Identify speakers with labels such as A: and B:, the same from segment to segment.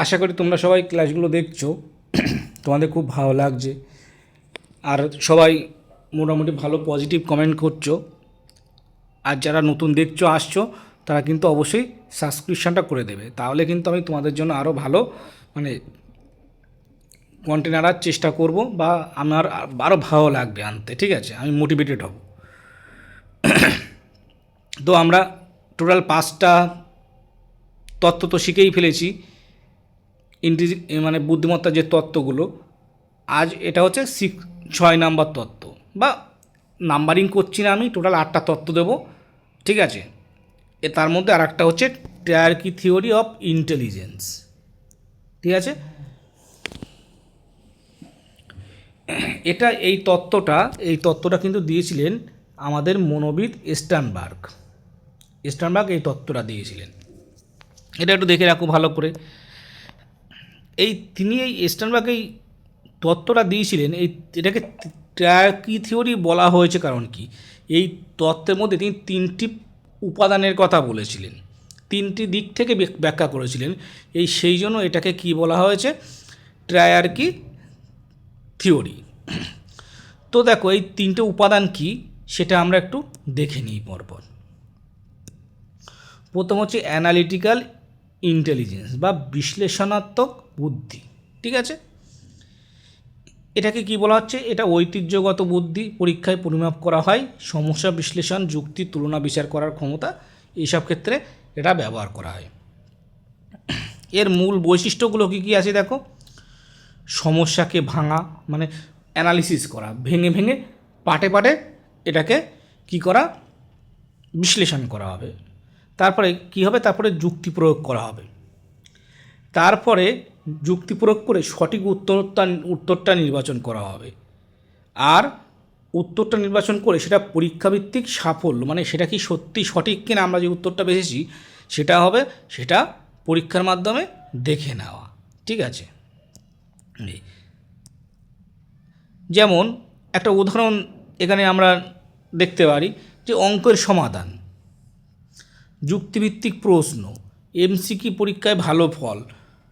A: আশা করি তোমরা সবাই ক্লাসগুলো দেখছো, তোমাদের খুব ভালো লাগছে। আর সবাই মোটামুটি ভালো পজিটিভ কমেন্ট করছো। আর যারা নতুন দেখছো আসছো, তারা কিন্তু অবশ্যই সাবস্ক্রিপশানটা করে দেবে, তাহলে কিন্তু আমি তোমাদের জন্য আরও ভালো মানে কন্টেন্ট আনার চেষ্টা করব, বা আমার আরও ভালো লাগবে আনতে। ঠিক আছে, আমি মোটিভেটেড হব। তো আমরা টোটাল 5টা তত্ত্ব তো শিখেই ফেলেছি, মানে বুদ্ধিমত্তার যে তত্ত্বগুলো। আজ এটা হচ্ছে 6 নাম্বার তত্ত্ব, বা নাম্বারিং করছি না, আমি টোটাল 8টা তত্ত্ব দেবো। ঠিক আছে, তার মধ্যে আর একটা হচ্ছে ট্রায়ার্কি থিওরি অফ ইন্টেলিজেন্স। ঠিক আছে, এই তত্ত্বটা কিন্তু দিয়েছিলেন আমাদের মনোবিদ স্টার্নবার্গ। এই তত্ত্বটা দিয়েছিলেন, এটা একটু দেখে রাখো ভালো করে। তিনি এই স্টার্নবার্গ এই তত্ত্বটা দিয়েছিলেন। এটাকে ট্রায়ার্কি থিওরি বলা হয়েছে কারণ কি, এই তত্ত্বের মধ্যে তিনি 3টি উপাদানের কথা বলেছিলেন, 3টি দিক থেকে ব্যাখ্যা করেছিলেন। সেই জন্য এটাকে কি বলা হয়েছে, ট্রায়ার্কি থিওরি। তো দেখো এই 3টে উপাদান কি সেটা আমরা একটু দেখে নিই পরপর। প্রথম হচ্ছে অ্যানালিটিক্যাল ইন্টেলিজেন্স বা বিশ্লেষণাত্মক বুদ্ধি। ঠিক আছে, এটাকে কি বলা হচ্ছে, এটা ঐতিহ্যগত বুদ্ধি, পরীক্ষায় পরিমাপ করা হয়, সমস্যা বিশ্লেষণ, যুক্তি, তুলনা বিচার করার ক্ষমতা, এইসব ক্ষেত্রে এটা ব্যবহার করা হয়। এর মূল বৈশিষ্ট্যগুলো কী কী আছে দেখো। সমস্যাকে ভাঙা, মানে অ্যানালিসিস করা, ভেঙে ভেঙে পাটে পাটে এটাকে কি করা, বিশ্লেষণ করা হবে। তারপরে কি হবে, তারপরে যুক্তি প্রয়োগ করা হবে। তারপরে যুক্তি প্রয়োগ করে সঠিক উত্তরটা নির্বাচন করা হবে। আর উত্তরটা নির্বাচন করে সেটা পরীক্ষাভিত্তিক সাফল্য, মানে সেটা কি সত্যি সঠিক কিনা, আমরা যে উত্তরটা বেছেছি সেটা পরীক্ষার মাধ্যমে দেখে নেওয়া। ঠিক আছে, যেমন একটা উদাহরণ এখানে আমরা দেখতে পারি যে অঙ্কের সমাধান, যুক্তিভিত্তিক প্রশ্ন, এমসিকিউ পরীক্ষায় ভালো ফল।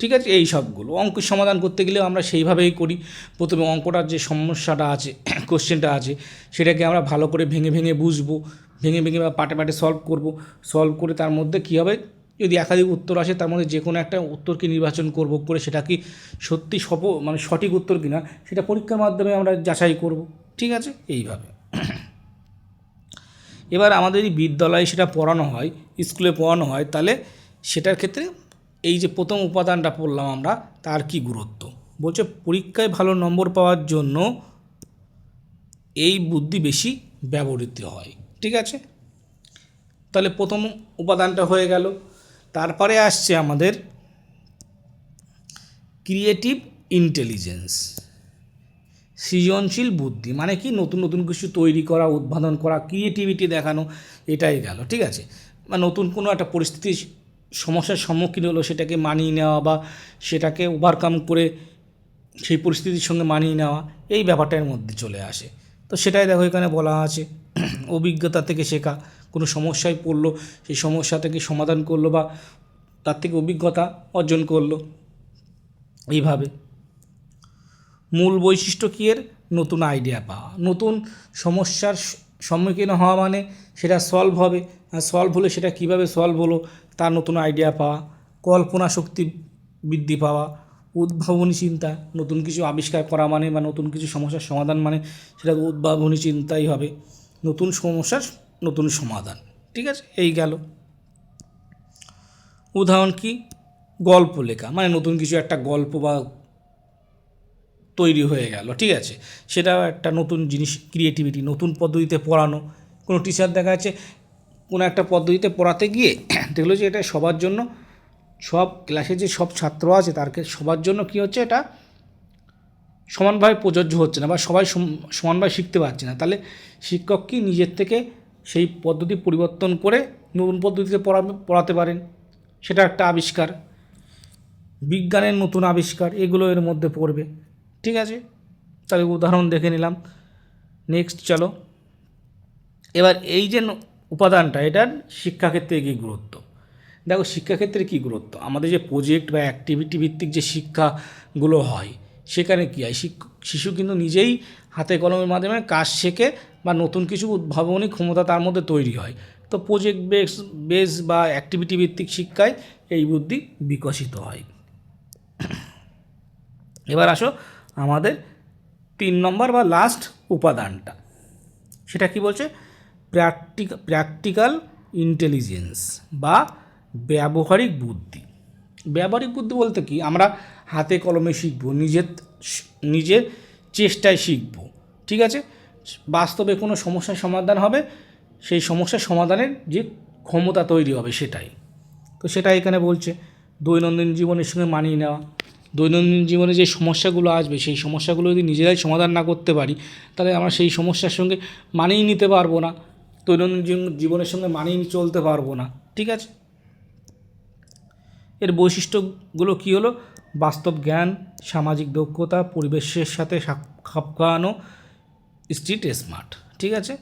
A: ঠিক আছে, এই সবগুলো অঙ্কের সমাধান করতে গেলে আমরা সেইভাবেই করি। প্রথমে অঙ্কটার যে সমস্যাটা আছে, কোশ্চেনটা আছে, সেটাকে আমরা ভালো করে ভেঙে ভেঙে বুঝবো, ভেঙে ভেঙে বা পাটে পাটে সলভ করব। সলভ করে তার মধ্যে কী হবে, যদি একাধিক উত্তর আসে তার মধ্যে যে কোনো একটা উত্তরকে নির্বাচন করব, করে সেটা কি সত্যি মানে সঠিক উত্তর কিনা সেটা পরীক্ষার মাধ্যমে আমরা যাচাই করব। ঠিক আছে, এইভাবে। এবার আমাদের যদি বিদ্যালয়ে সেটা পড়ানো হয়, স্কুলে পড়ানো হয়, তাহলে সেটার ক্ষেত্রে এই যে প্রথম উপাদানটা পড়লাম আমরা, তার কি গুরুত্ব বলছে, পরীক্ষায় ভালো নম্বর পাওয়ার জন্য এই বুদ্ধি বেশি ব্যবহৃত হয়। ঠিক আছে, তাহলে প্রথম উপাদানটা হয়ে গেল। তারপরে আসছে আমাদের ক্রিয়েটিভ ইন্টেলিজেন্স, সৃজনশীল বুদ্ধি, মানে কি নতুন নতুন কিছু তৈরি করা, উদ্ভাবন করা, ক্রিয়েটিভিটি দেখানো, এটাই গেল। ঠিক আছে, বা নতুন কোনো একটা পরিস্থিতির সমস্যার সম্মুখীন হলো, সেটাকে মানিয়ে নেওয়া বা সেটাকে ওভারকাম করে সেই পরিস্থিতির সঙ্গে মানিয়ে নেওয়া, এই ব্যাপারটার মধ্যে চলে আসে। তো সেটাই দেখো এখানে বলা আছে, অভিজ্ঞতা থেকে শেখা, কোনো সমস্যায় পড়লো, সেই সমস্যা থেকে সমাধান করলো বা তার থেকে অভিজ্ঞতা অর্জন করলো, এইভাবে। মূল বৈশিষ্ট্য কী এর, নতুন আইডিয়া পাওয়া, নতুন সমস্যার সম্মুখীন হওয়া মানে সেটা সলভ হবে, আর সলভ হলে সেটা কীভাবে সলভ হলো তার নতুন আইডিয়া পাওয়া, কল্পনা শক্তি বৃদ্ধি পাওয়া, উদ্ভাবনী চিন্তা, নতুন কিছু আবিষ্কার করা মানে বা নতুন কিছু সমস্যার সমাধান মানে সেটা উদ্ভাবনী চিন্তাই হবে, নতুন সমস্যার নতুন সমাধান। ঠিক আছে, এই গেল। উদাহরণ কি, গল্প লেখা, মানে নতুন কিছু একটা গল্প বা তৈরি হয়ে গেল। ঠিক আছে, সেটাও একটা নতুন জিনিস, ক্রিয়েটিভিটি, নতুন পদ্ধতিতে পড়ানো। কোনো টিচার দেখা যাচ্ছে কোনো একটা পদ্ধতিতে পড়াতে গিয়ে দেখলো যে এটা সবার জন্য, সব ক্লাসে যে সব ছাত্র আছে তারকে সবার জন্য কী হচ্ছে, এটা সমানভাবে প্রযোজ্য হচ্ছে না বা সবাই সমানভাবে শিখতে পারছে না, তাহলে শিক্ষক কি নিজের থেকে সেই পদ্ধতি পরিবর্তন করে নতুন পদ্ধতিতে পড়াতে পারেন, সেটা একটা আবিষ্কার। বিজ্ঞানের নতুন আবিষ্কার, এগুলো এর মধ্যে পড়বে। ঠিক আছে, তাহলে উদাহরণ দেখে নিলাম। নেক্সট চলো, এবার এই যে উপাদানটা, এটার শিক্ষাক্ষেত্রে কী গুরুত্ব। দেখো শিক্ষাক্ষেত্রে কী গুরুত্ব, আমাদের যে প্রজেক্ট বা অ্যাক্টিভিটি ভিত্তিক যে শিক্ষাগুলো হয় সেখানে কী হয়, শিশু কিন্তু নিজেই হাতে কলমের মাধ্যমে কাজ শেখে বা নতুন কিছু উদ্ভাবনী ক্ষমতা তার মধ্যে তৈরি হয়। তো প্রজেক্ট বেস বা অ্যাক্টিভিটি ভিত্তিক শিক্ষায় এই বুদ্ধি বিকশিত হয়। এবার আসো আমাদের 3 নম্বর বা লাস্ট উপাদানটা, সেটা কি বলছে, প্র্যাকটিক্যাল ইন্টেলিজেন্স বা ব্যবহারিক বুদ্ধি। ব্যবহারিক বুদ্ধি বলতে কি, আমরা হাতে কলমে শিখব, নিজের চেষ্টায় শিখব, ঠিক আছে, বাস্তবে কোনো সমস্যার সমাধান হবে, সেই সমস্যার সমাধানের যে ক্ষমতা তৈরি হবে সেটাই। তো সেটা এখানে বলছে দৈনন্দিন জীবনের সঙ্গে মানিয়ে নেওয়া। দৈনন্দিন জীবনে যে সমস্যাগুলো আসবে সেই সমস্যাগুলো যদি নিজেরাই সমাধান না করতে পারি তাহলে আমরা সেই সমস্যার সঙ্গে মানিয়ে নিতে পারবো না, দৈনন্দিন জীবনের সঙ্গে মানিয়ে চলতে পারবো না, ঠিক আছে। এর বৈশিষ্ট্যগুলো কী হলো, বাস্তব জ্ঞান, সামাজিক দক্ষতা, পরিবেশের সাথে খাপ খাওয়ানো, স্ট্রিট স্মার্ট, ঠিক আছে।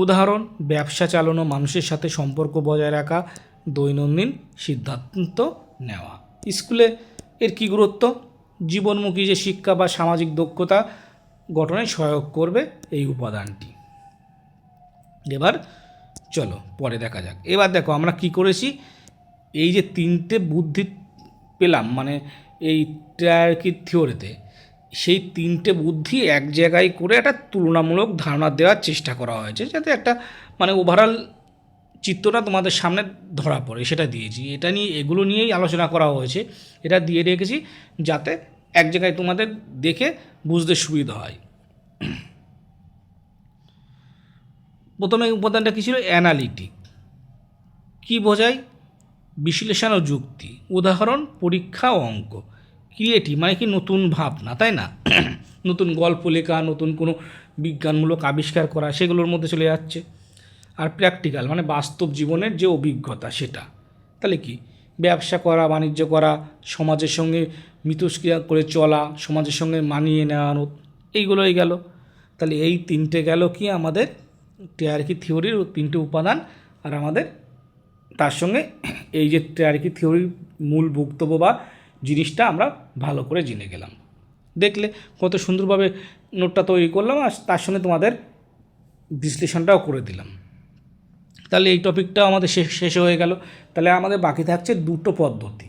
A: উদাহরণ, ব্যবসা চালানো, মানুষের সাথে সম্পর্ক বজায় রাখা, দৈনন্দিন সিদ্ধান্ত নেওয়া। স্কুলে এর কী গুরুত্ব, জীবনমুখী যে শিক্ষা বা সামাজিক দক্ষতা গঠনে সহায়ক করবে এই উপাদানটি। এবার চলো পরে দেখা যাক। এবার দেখো আমরা কি করেছি, এই যে 3টে বুদ্ধি পেলাম মানে এই ট্রায়ার্কি থিওরিতে, সেই 3টে বুদ্ধি এক জায়গায় করে একটা তুলনামূলক ধারণা দেওয়ার চেষ্টা করা হয়েছে, যাতে একটা মানে ওভারঅল চিত্রটা তোমাদের সামনে ধরা পড়ে, সেটা দিয়েছি। এটা নিয়ে এগুলো নিয়েই আলোচনা করা হয়েছে, এটা দিয়ে রেখেছি যাতে এক জায়গায় তোমাদের দেখে বুঝতে সুবিধা হয়। প্রথমে উপাদানটা কী ছিল, অ্যানালিটিক, কী বোঝায়, বিশ্লেষণ ও যুক্তি। উদাহরণ, পরীক্ষা ও অঙ্ক। ক্রিয়েটিভ মানে কি, নতুন ভাবনা, তাই না, নতুন গল্প লেখা, নতুন কোনো বিজ্ঞানমূলক আবিষ্কার করা, সেগুলোর মধ্যে চলে যাচ্ছে। আর প্র্যাকটিক্যাল মানে বাস্তব জীবনের যে অভিজ্ঞতা সেটা। তাহলে কি, ব্যবসা করা, বাণিজ্য করা, সমাজের সঙ্গে মিথস্ক্রিয়া করে চলা, সমাজের সঙ্গে মানিয়ে নেওয়া, এইগুলোই গেল। তাহলে এই 3টে গেল কি আমাদের ট্রায়ার্কি থিওরির 3টে উপাদান, আর আমাদের তার সঙ্গে এই যে ট্রায়ার্কি থিওরির মূল বক্তব্য বা জিনিসটা আমরা ভালো করে জেনে গেলাম। দেখলে কত সুন্দরভাবে নোটটা তৈরি করলাম, আর তার সঙ্গে তোমাদের বিশ্লেষণটাও করে দিলাম। তাহলে এই টপিকটা আমাদের শেষ হয়ে গেল। তাহলে আমাদের বাকি থাকছে 2টো পদ্ধতি,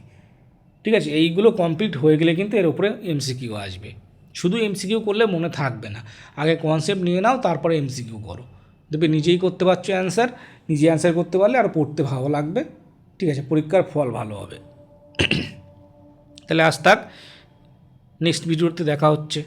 A: ঠিক আছে। এইগুলো কমপ্লিট হয়ে গেলে কিন্তু এর উপরে এমসিকিউ আসবে। শুধু এমসিকিউ করলে মনে থাকবে না, আগে কনসেপ্ট নিয়ে নাও, তারপরে এমসিকিউ করো, দেখবে নিজেই করতে পারছো অ্যান্সার, নিজে অ্যান্সার করতে পারলে আর পড়তে ভালো লাগবে, ঠিক আছে, পরীক্ষার ফল ভালো হবে। তাহলে আজ থাক, নেক্সট ভিডিওতে দেখা হচ্ছে।